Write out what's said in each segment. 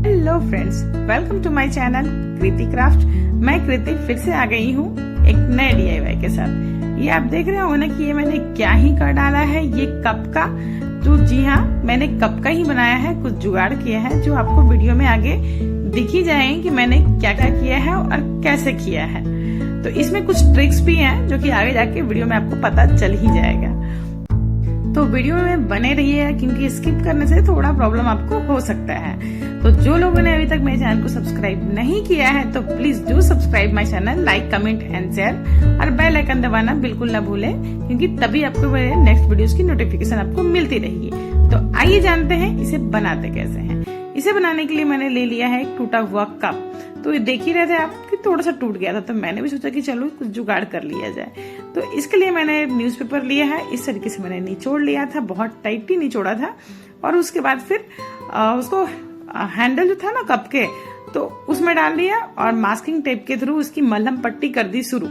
Hello friends, welcome to my channel Kriti craft. मैं कृति फिर से आ गई हूँ एक नए DIY के साथ। ये आप देख रहे हो ना कि ये मैंने क्या ही कर डाला है, ये कप का। तो जी हाँ, मैंने कप का ही बनाया है, कुछ जुगाड़ किया है जो आपको वीडियो में आगे दिख ही जाए कि मैंने क्या क्या किया है और कैसे किया है। तो इसमें कुछ ट्रिक्स भी हैं जो कि आगे जाके वीडियो में आपको पता चल ही जाएगा। तो वीडियो में बने रहिए क्योंकि स्किप करने से थोड़ा प्रॉब्लम आपको हो सकता है। तो जो लोगों ने अभी तक मेरे चैनल को सब्सक्राइब नहीं किया है तो please do subscribe my channel, like, comment and share और बेल आइकन दबाना बिल्कुल ना भूलें क्योंकि तभी आपको मेरे नेक्स्ट वीडियोस की नोटिफिकेशन आपको मिलती रहेगी। तो आइए जानते हैं इसे बनाते कैसे हैं। इसे बनाने के लिए मैंने ले लिया है एक टूटा हुआ कप। तो ये देख ही रहे थे आप कि थोड़ा सा टूट गया था, तो मैंने भी सोचा कि चलो कुछ जुगाड़ कर लिया जाए। तो इसके लिए मैंने न्यूज़पेपर लिया है, इस तरीके से मैंने निचोड़ लिया था, बहुत टाइट ही निचोड़ा था। और उसके बाद फिर उसको हैंडल जो था ना कप के, तो उसमें डाल दिया और मास्किंग टेप के थ्रू इसकी मलहम पट्टी कर दी शुरू।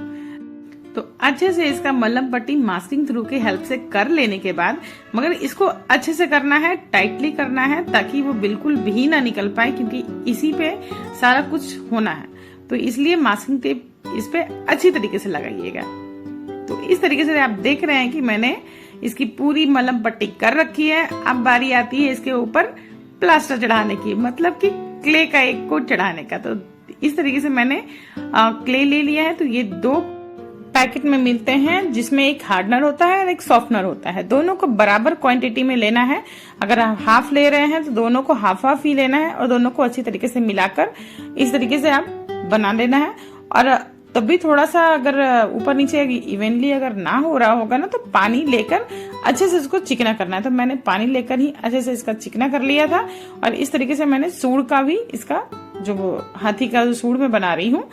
तो अच्छे से इसका मलहम पट्टी मास्किंग थ्रू की हेल्प से कर लेने के बाद, मगर इसको अच्छे से करना है, टाइटली करना है ताकि वो बिल्कुल भी ना निकल पाए क्योंकि इसी पे सारा कुछ होना है। तो इसलिए मास्किंग टेप इस पे अच्छी तरीके से लगाइएगा। तो इस तरीके से आप देख रहे हैं कि मैंने इसकी पूरी मलहम पट्टी कर रखी है। अब बारी आती है इसके ऊपर प्लास्टर चढ़ाने की, मतलब कि क्ले का एक कोट चढ़ाने का। तो इस तरीके से मैंने क्ले ले लिया है। तो ये दो पैकेट में मिलते हैं जिसमें एक हार्डनर होता है और एक सॉफ्टनर होता है। दोनों को बराबर क्वांटिटी में लेना है। अगर आप हाफ ले रहे हैं तो दोनों को हाफ हाफ ही लेना है और दोनों को अच्छी तरीके से मिलाकर इस तरीके से आप बना लेना है। और तब भी थोड़ा सा अगर ऊपर नीचे इवनली अगर ना हो रहा होगा ना तो पानी लेकर अच्छे से इसको चिकना करना है। तो मैंने पानी लेकर ही अच्छे से इसका चिकना कर लिया था। और इस तरीके से मैंने सूंड का भी, इसका जो हाथी का जो सूंड में बना रही हूँ,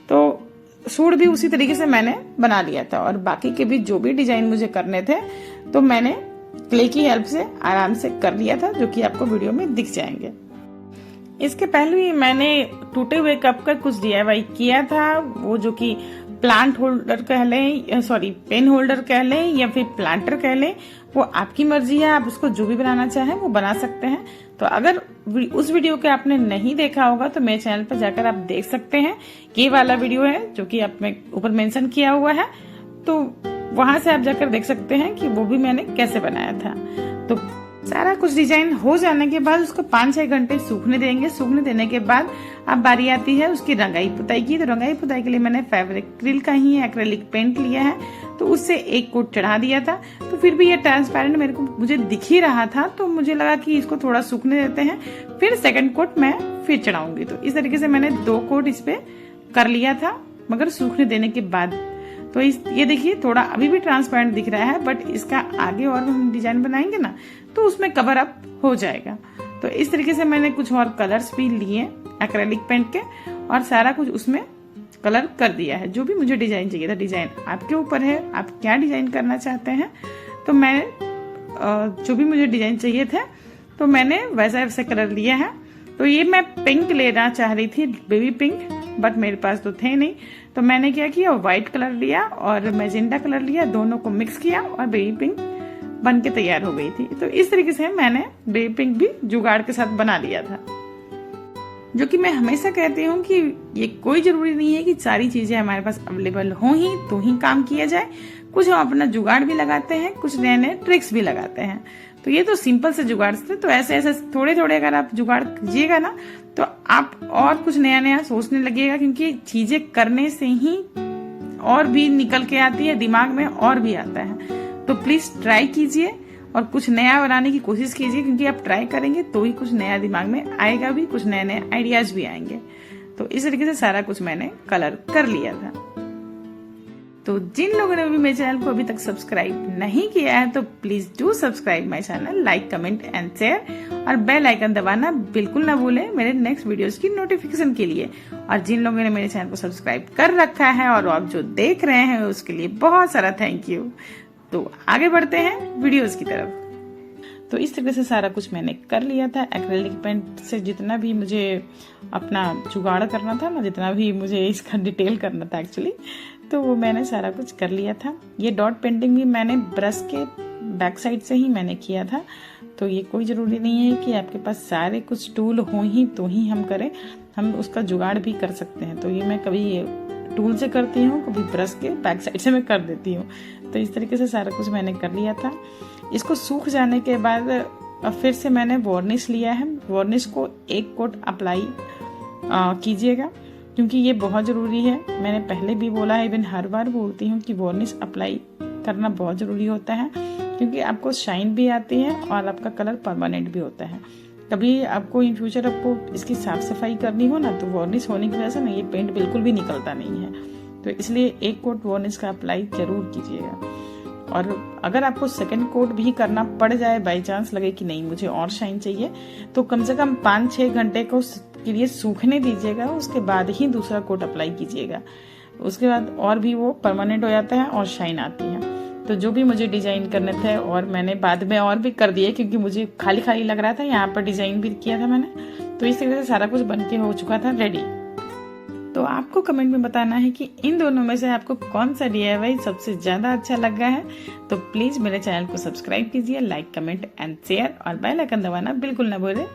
तो सूंड भी उसी तरीके से मैंने बना लिया था। और बाकी के भी जो भी डिजाइन मुझे करने थे तो मैंने क्ले की हेल्प से आराम से कर लिया था, जो कि आपको वीडियो में दिख जाएंगे। इसके पहले भी मैंने टूटे हुए कप का कुछ DIY किया था, वो जो कि प्लांट होल्डर कह लें, सॉरी पेन होल्डर कह लें या फिर प्लांटर कह लें, वो आपकी मर्जी है। आप उसको जो भी बनाना चाहें वो बना सकते हैं। तो अगर उस वीडियो को आपने नहीं देखा होगा तो मेरे चैनल पर जाकर आप देख सकते हैं। ये वाला वीडियो है जो कि आप में ऊपर मेंशन किया हुआ है, तो वहां से आप जाकर देख सकते हैं कि वो भी मैंने कैसे बनाया था। तो सारा कुछ डिजाइन हो जाने के बाद उसको 5-6 घंटे सूखने देंगे। सूखने देने के बाद अब बारी आती है उसकी रंगाई पुताई की। तो रंगाई पुताई के लिए मैंने फैब्रिक का ही एक्रेलिक पेंट लिया है, तो उससे एक कोट चढ़ा दिया था। तो फिर भी ये ट्रांसपेरेंट मुझे दिख ही रहा था, तो मुझे लगा कि इसको थोड़ा सूखने देते हैं, फिर सेकंड कोट मैं फिर चढ़ाऊंगी। तो इस तरीके से मैंने 2 कोट इस पे कर लिया था, मगर सूखने देने के बाद। तो ये देखिए थोड़ा अभी भी ट्रांसपेरेंट दिख रहा है, बट इसका आगे और हम डिजाइन बनाएंगे ना तो उसमें कवर अप हो जाएगा। तो इस तरीके से मैंने कुछ और कलर्स भी लिए एक्रेलिक पेंट के और सारा कुछ उसमें कलर कर दिया है। जो भी मुझे डिजाइन चाहिए था, डिजाइन आपके ऊपर है, आप क्या डिजाइन करना चाहते हैं। तो मैं जो भी मुझे डिजाइन चाहिए थे तो मैंने वैसा कलर लिया है। तो ये मैं पिंक लेना चाह रही थी, बेबी पिंक, बट मेरे पास तो थे नहीं। तो मैंने क्या किया, व्हाइट कलर लिया और मैजेंडा कलर लिया, दोनों को मिक्स किया और बेबी पिंक बन के तैयार हो गई थी। तो इस तरीके से मैंने बेबी पिंक भी जुगाड़ के साथ बना लिया था। जो कि मैं हमेशा कहती हूँ कि ये कोई जरूरी नहीं है कि सारी चीजें हमारे पास अवेलेबल हो ही तो ही काम किया जाए। कुछ हम अपना जुगाड़ भी लगाते हैं, कुछ नए नए ट्रिक्स भी लगाते हैं। तो ये तो सिंपल से जुगाड़ थे, तो ऐसे ऐसे थोड़े थोड़े अगर आप जुगाड़ कीजिएगा ना तो आप और कुछ नया नया सोचने लगिएगा, क्योंकि चीजें करने से ही और भी निकल के आती है, दिमाग में और भी आता है। तो प्लीज ट्राई कीजिए और कुछ नया बनाने की कोशिश कीजिए, क्योंकि आप ट्राई करेंगे तो ही कुछ नया दिमाग में आएगा, भी कुछ नए नए आइडियाज भी आएंगे। तो इस तरीके से सारा कुछ मैंने कलर कर लिया था। तो जिन लोगों ने भी मेरे चैनल को अभी तक सब्सक्राइब नहीं किया है तो please do subscribe my channel, like, comment and share और बेल आइकन दबाना बिल्कुल ना भूलें मेरे नेक्स्ट वीडियोस की नोटिफिकेशन के लिए। और जिन लोगों ने मेरे चैनल को सब्सक्राइब कर रखा है और आप जो देख रहे हैं उसके लिए बहुत सारा थैंक यू। तो आगे बढ़ते हैं वीडियोस की तरफ। तो इस तरीके से सारा कुछ मैंने कर लिया था। एक्रेलिक पेंट से जितना भी मुझे अपना जुगाड़ करना था ना, जितना भी मुझे इसका डिटेल करना था एक्चुअली, तो वो मैंने सारा कुछ कर लिया था। ये डॉट पेंटिंग भी मैंने ब्रश के बैक साइड से ही मैंने किया था। तो ये कोई ज़रूरी नहीं है कि आपके पास सारे कुछ टूल हो ही तो ही हम करें, हम उसका जुगाड़ भी कर सकते हैं। तो ये मैं कभी टूल से करती हूँ, कभी ब्रश के बैक साइड से मैं कर देती हूँ। तो इस तरीके से सारा कुछ मैंने कर लिया था। इसको सूख जाने के बाद फिर से मैंने वार्निश लिया है। वार्निश को 1 कोट अप्लाई कीजिएगा, क्योंकि ये बहुत ज़रूरी है। मैंने पहले भी बोला है, इवन हर बार बोलती हूँ कि वार्निश अप्लाई करना बहुत ज़रूरी होता है, क्योंकि आपको शाइन भी आती है और आपका कलर परमानेंट भी होता है। कभी आपको इन फ्यूचर आपको इसकी साफ सफाई करनी हो ना, तो वार्निश होने की वजह से ना ये पेंट बिल्कुल भी निकलता नहीं है। तो इसलिए 1 कोट वार्निश का अप्लाई जरूर कीजिएगा। और अगर आपको सेकंड कोट भी करना पड़ जाए, बाई चांस लगे कि नहीं मुझे और शाइन चाहिए, तो कम से कम 5-6 घंटे को के लिए सूखने दीजिएगा। उसके बाद ही दूसरा कोट अप्लाई कीजिएगा। उसके बाद और भी वो परमानेंट हो जाता है और शाइन आती है। तो जो भी मुझे डिजाइन करने थे और मैंने बाद में और भी कर दिए, क्योंकि मुझे खाली खाली लग रहा था। यहाँ पर डिजाइन भी किया था मैंने। तो इस तरीके से सारा कुछ बनके हो चुका था रेडी। तो आपको कमेंट में बताना है कि इन दोनों में से आपको कौन सा DIY सबसे ज्यादा अच्छा लगा है। तो प्लीज मेरे चैनल को सब्सक्राइब कीजिए, लाइक, कमेंट एंड शेयर, और बेल आइकन दबाना बिल्कुल ना भूलें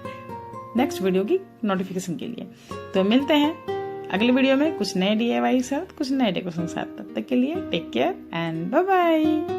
नेक्स्ट वीडियो की नोटिफिकेशन के लिए। तो मिलते हैं अगले वीडियो में कुछ नए DIY के साथ, कुछ नए डेकोरेशन के साथ। तब तक के लिए take care and bye bye.